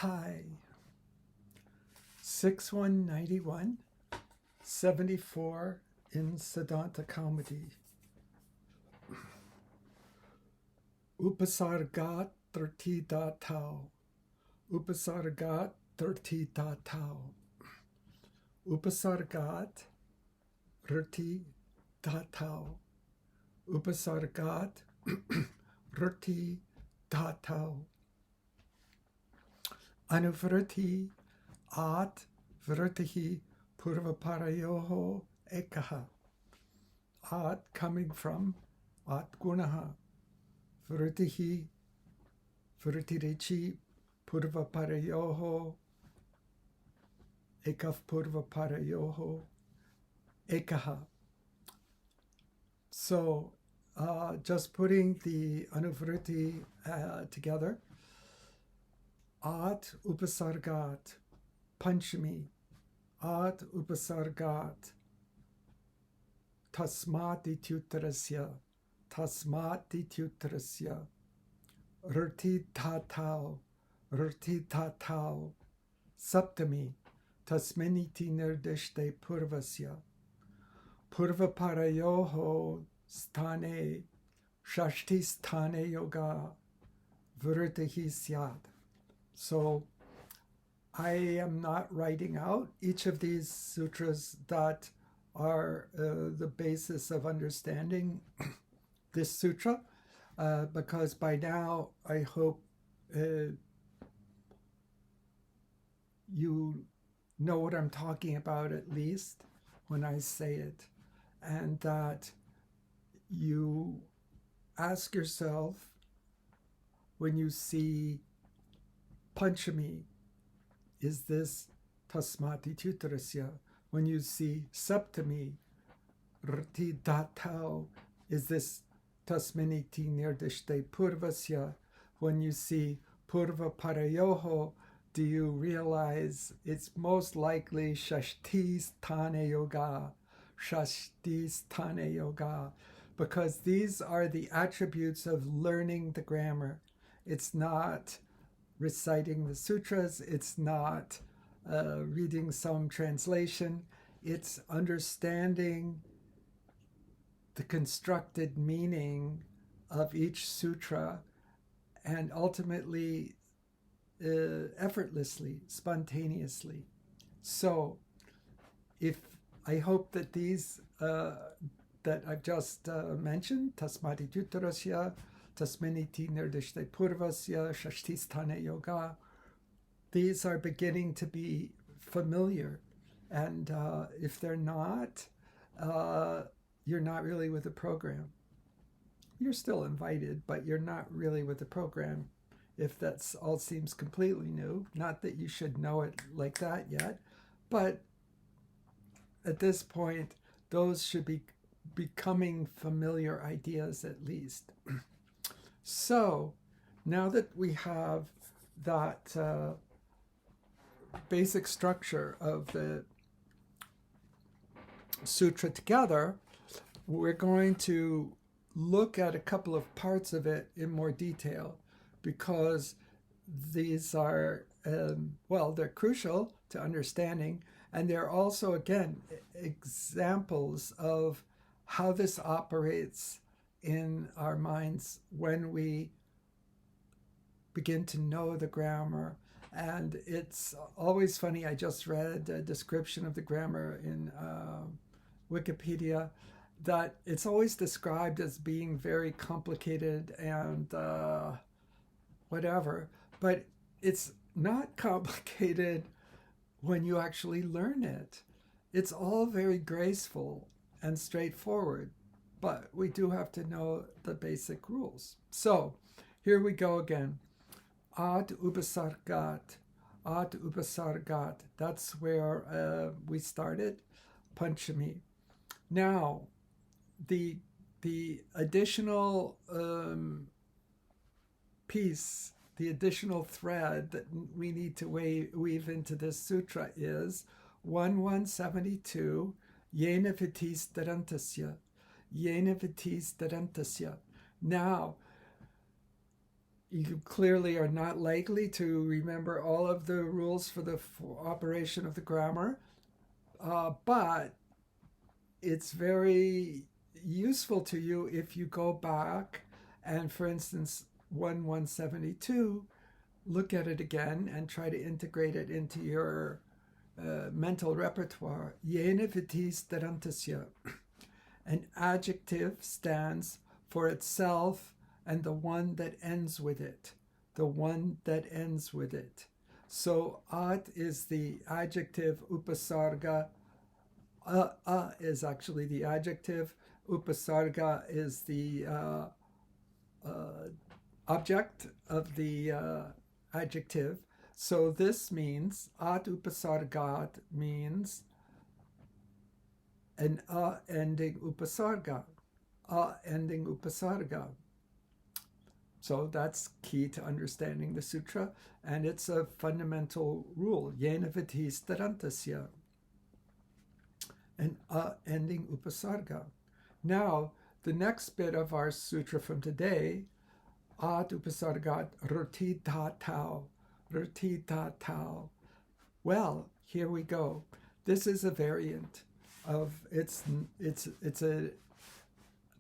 Hi. 6191, 74 in Siddhanta Comedy. Upasargat 30 tau. Upasargat 30 tau. Upasargat 30 tau. Upasargat 30 tau. Anuvriti at vritihi purvaparayoho ekaha. At coming from at gunaha. Vritihi vritirechi purvaparayoho ekaf purvaparayoho ekaha. So just putting the anuvriti together. At upasargat, panchami, at upasargat, tasmat ityuttarasya, rti tatau, saptami, tasmeniti nirdishte purvasya, purvaparayoho stane, shashti stane yoga, vritihi syad. So I am not writing out each of these sutras that are the basis of understanding this sutra, because by now I hope you know what I'm talking about, at least when I say it, and that you ask yourself when you see Panchami, is this tasmati tutarasya? When you see Saptami, rti datau, is this tasmaniti nirdishte purvasya? When you see purva parayoho, do you realize it's most likely shashti sthane yoga, because these are the attributes of learning the grammar. It's not reciting the sutras, it's not reading some translation, it's understanding the constructed meaning of each sutra, and ultimately effortlessly, spontaneously. So I hope that these that I've just mentioned, tasmati juttarasya, tasmeniti nirdishte purvasya, shashtisthane yoga, these are beginning to be familiar. And if they're not, you're not really with the program. You're still invited, but you're not really with the program if that's all seems completely new. Not that you should know it like that yet, but at this point, those should be becoming familiar ideas at least. So, now that we have that basic structure of the sutra together, we're going to look at a couple of parts of it in more detail, because these are, they're crucial to understanding, and they're also, again, examples of how this operates in our minds when we begin to know the grammar. And it's always funny, I just read a description of the grammar in Wikipedia, that it's always described as being very complicated and whatever, but it's not complicated when you actually learn it. It's all very graceful and straightforward, but we do have to know the basic rules. So here we go again. Ad upasargat. That's where we started. Panchami. Now, the additional piece, the additional thread that we need to weave into this sutra is 1172. Yena vitis darantasya. Now, you clearly are not likely to remember all of the rules for the operation of the grammar, but it's very useful to you if you go back and, for instance, 172, look at it again and try to integrate it into your mental repertoire. Yene vitis tarantasya. An adjective stands for itself and the one that ends with it. The one that ends with it. So at is the adjective, upasarga. Is actually the adjective. Upasarga is the object of the adjective. So this means, at upasargat means an ending upasarga. Ending upasarga. So that's key to understanding the sutra, and it's a fundamental rule. Yena vitis tarantasya. An ending upasarga. Now, the next bit of our sutra from today, at upasargat rti tau. Rti tau. Well, here we go. This is a variant of it's a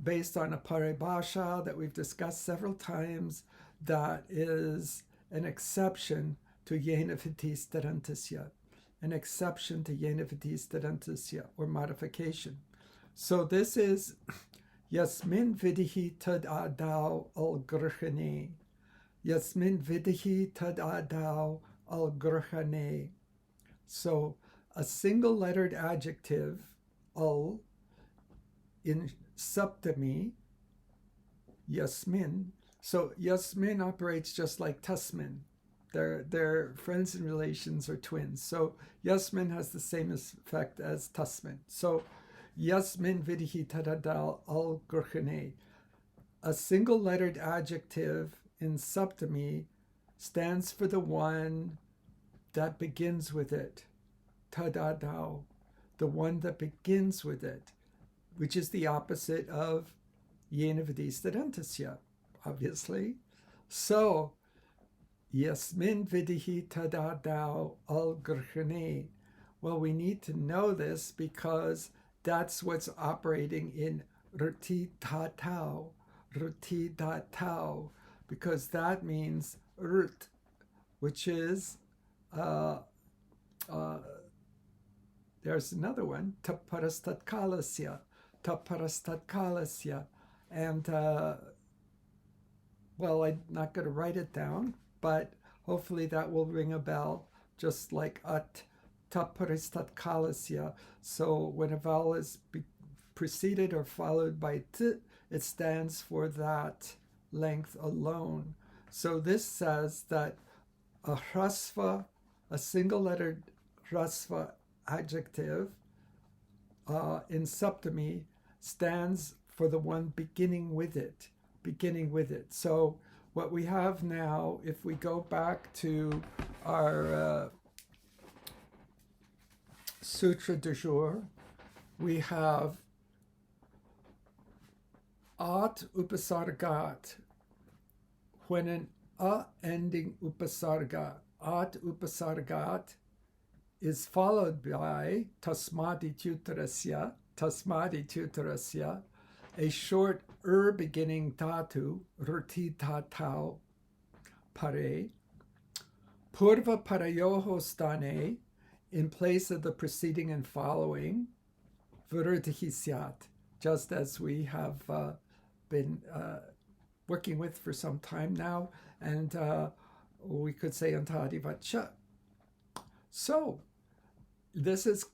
based on a paribhasha that we've discussed several times, that is an exception to yena vitis tarantasya, an exception to yena vitis tarantasya, or modification. So this is yasmin vidihi tad adau al grhane. Yasmin vidihi tad adau al grhane. So a single lettered adjective, al, in saptami, yasmin. So yasmin operates just like tasmin. Their friends and relations are twins. So yasmin has the same effect as tasmin. So yasmin vidihi tadadal al gurchane. A single lettered adjective in saptami stands for the one that begins with it. Tadadao, the one that begins with it, which is the opposite of yena vitis tarantasya, obviously. So, yasmin vidihi tadadao al grhane. Well, we need to know this because that's what's operating in rti tau, because that means rut, which is, there's another one, taparastatkalasya. And, well, I'm not going to write it down, but hopefully that will ring a bell, just like at taparistatkalasya. So when a vowel is preceded or followed by t, it stands for that length alone. So this says that a hrasva, a single-lettered hrasva adjective in saptami stands for the one beginning with it. So what we have now, if we go back to our sutra du jour, we have at upasargat. When an ending upasarga, at upasargat, is followed by tasmadi tutarasya, a short beginning dhatu, rti tau pare, purva parayoho stane, in place of the preceding and following, viruddhi syat, just as we have been working with for some time now, and we could say antadivacha. So this is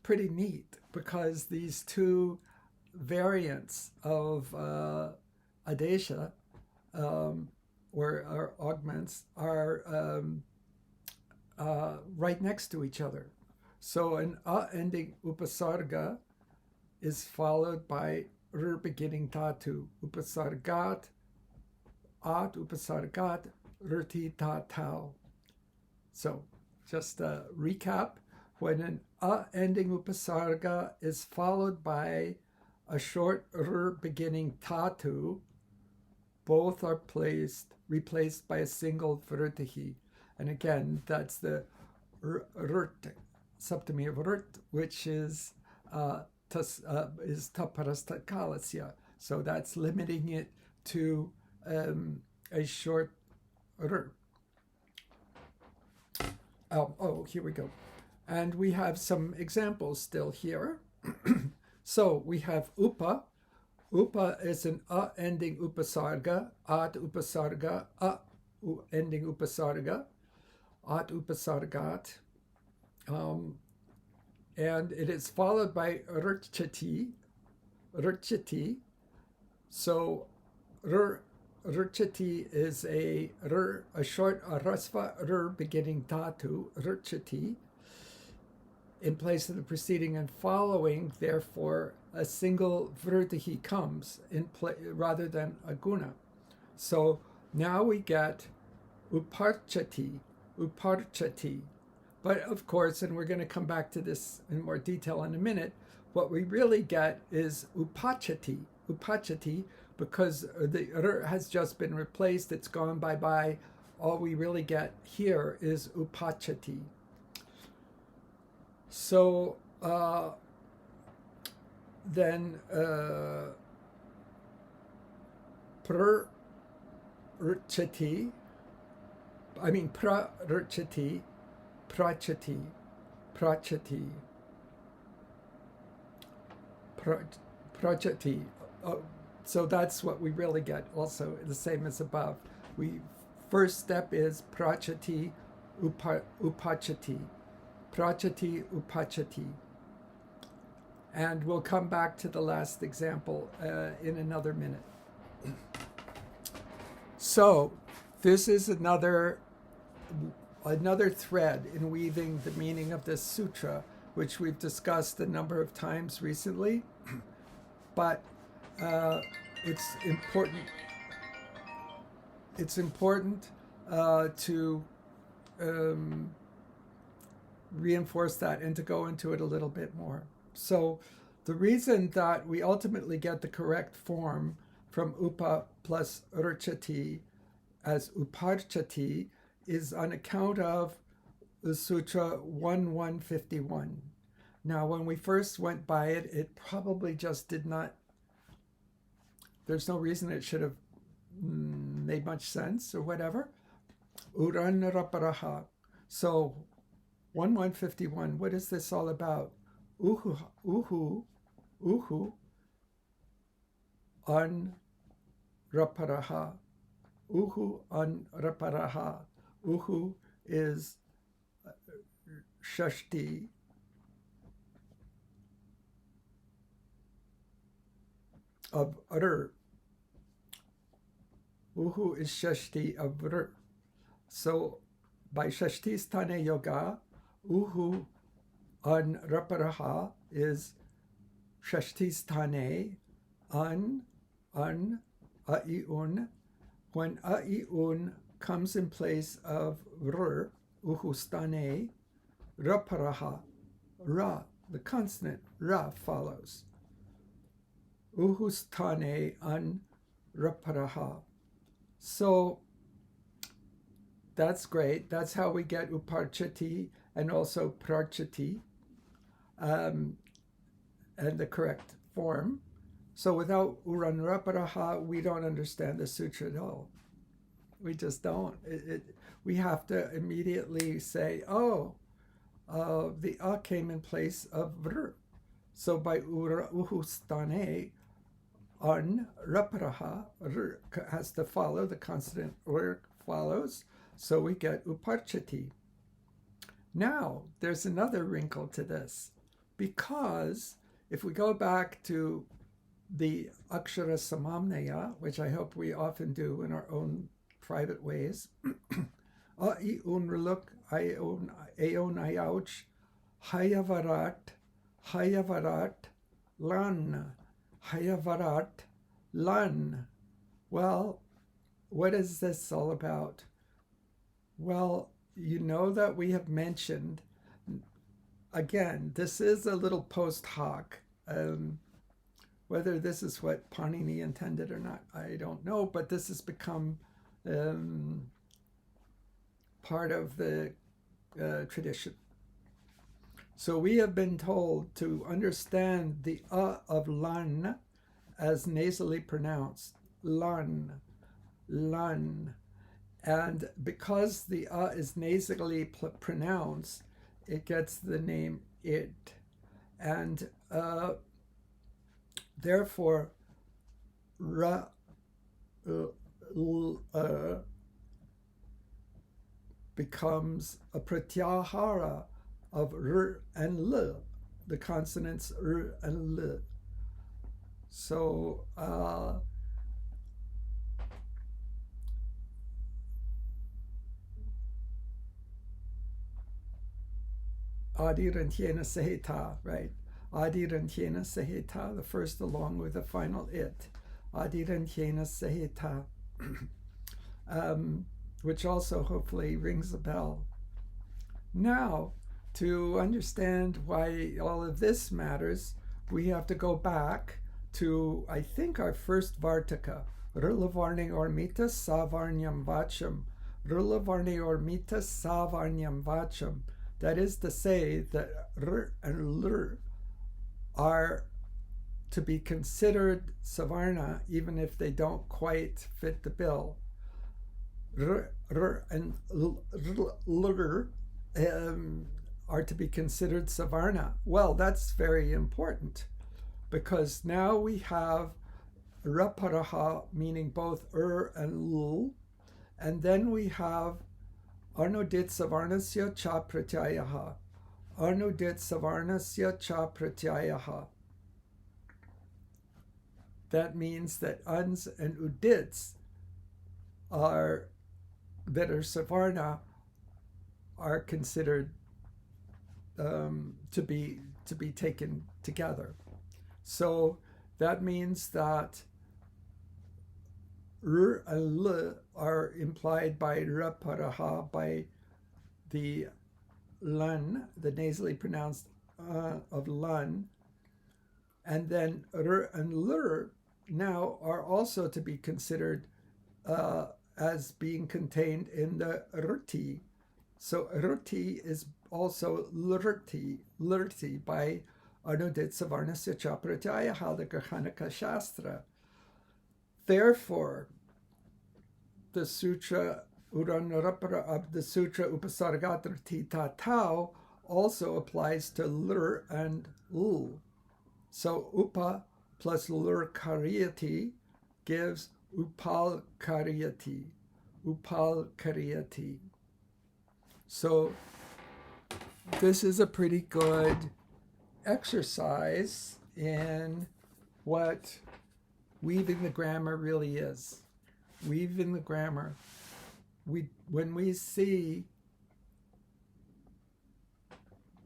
pretty neat because these two variants of adesha, or augments, are right next to each other. So an ending upasarga is followed by beginning dhatu, upasargat, at upasargat, rti tau. So just a recap, when an ending upasarga is followed by a short beginning dhatu, both are replaced by a single vrtihi. And again, that's the rrt, septimi of rrt, which is taparastakalasya. So that's limiting it to a short r. Oh, here we go. And we have some examples still here. So we have upa. Upa is an ending upasarga, ad upasarga, ending upasarga, ad upasargat. And it is followed by rchati. So rchati is a short rasva beginning dhatu, rchati. In place of the preceding and following, therefore, a single vrtihi comes rather than a guna. So now we get uparchati. But of course, and we're going to come back to this in more detail in a minute, what we really get is upachati, because the r has just been replaced, it's gone bye-bye. All we really get here is upachati. So then prachati, so that's what we really get, also the same as above. First step is prachati, upachati. Prachati, upachati. And we'll come back to the last example in another minute. So this is another thread in weaving the meaning of this sutra, which we've discussed a number of times recently, but it's important. It's important to reinforce that and to go into it a little bit more. So the reason that we ultimately get the correct form from upa plus rchati as uparchati is on account of the Sutra 1151. Now, when we first went by it, it probably just did not, there's no reason it should have made much sense or whatever. Uranaraparaha. So 1151, what is this all about? Uhu, anraparaha. Uhu, anraparaha. Uhu is shashti. Of r. Uhu is shashti of r. So by shashti sthane yoga, uhu an raparaha is shashti sthane an aiun. When aiun comes in place of r, uhu sthane, raparaha, ra, the consonant ra follows. Uhu sthane an raparaha. So that's great. That's how we get uparchati and also prachati, and the correct form. So without uranraparaha, we don't understand the sutra at all. We just don't. We have to immediately say, oh, the a came in place of vr. So by uhu stane, an raparaha, r has to follow, the consonant r follows, so we get uparchati. Now, there's another wrinkle to this, because if we go back to the akshara samamnaya, which I hope we often do in our own private ways, a-i-un reluk, aon ayauch, hayavarat, lan, hayavarat, lan. Well, what is this all about? Well, you know that we have mentioned, again, this is a little post hoc. Whether this is what Panini intended or not, I don't know, but this has become part of the tradition. So we have been told to understand the of lan as nasally pronounced, lan, lan. And because the is nasally pronounced, it gets the name it. And therefore, ra becomes a pratyahara of r and l, the consonants r and l. So Adirantyena sahita, right? Adirantyena sahita, the first along with the final it. Adirantyena sahita, which also hopefully rings a bell. Now, to understand why all of this matters, we have to go back to, I think, our first Vartika. Rulavarni ormita savarnyam vacham. Rulavarni ormita savarnyam vacham. That is to say that r and l are to be considered savarna even if they don't quite fit the bill. R and l are to be considered savarna. Well, that's very important because now we have raparaha, meaning both and l, and then we have Arnodit savarnasya cha pratyayaha. Arnodit savarnasya cha pratyayaha. That means that uns and udits that are savarna are considered to be taken together. So that means that r and l are implied by raparaha, by the lan, the nasally pronounced of lan, and then r and l now are also to be considered as being contained in the rti. So rti is also lurti by Arnodit Savarnasya cha pratyayaha, the Grahanika Shastra. Therefore, the sutra Uranarapara of the sutra Upasargatrati Tatau also applies to lur and l. So upa plus lur karyati gives upal karyati. Upal karyati. So this is a pretty good exercise in what weaving the grammar really is. Weaving the grammar. When we see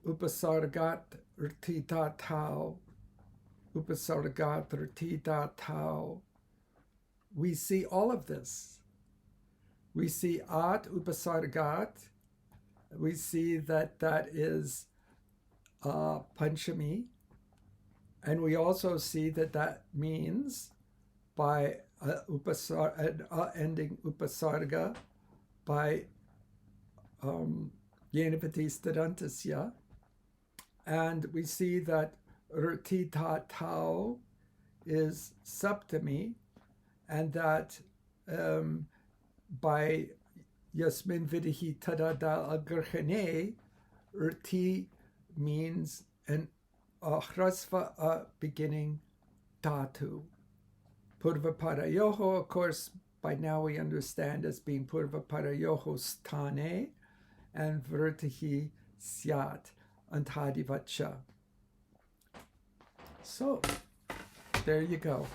upasargat rtita tau, upasargat rtita tau, we see all of this. We see at upasargat. We see that is Panchami, and we also see that means by ending upasarga by yenavati stadantasya, and we see that rtita tau is saptami, and that by Yasmin vidihi tadada agrhane, rti means an hrasva beginning dhatu. Purvaparayoho, of course, by now we understand as being purvaparayoho sthane, and vrtihi syat antadivacha. So, there you go.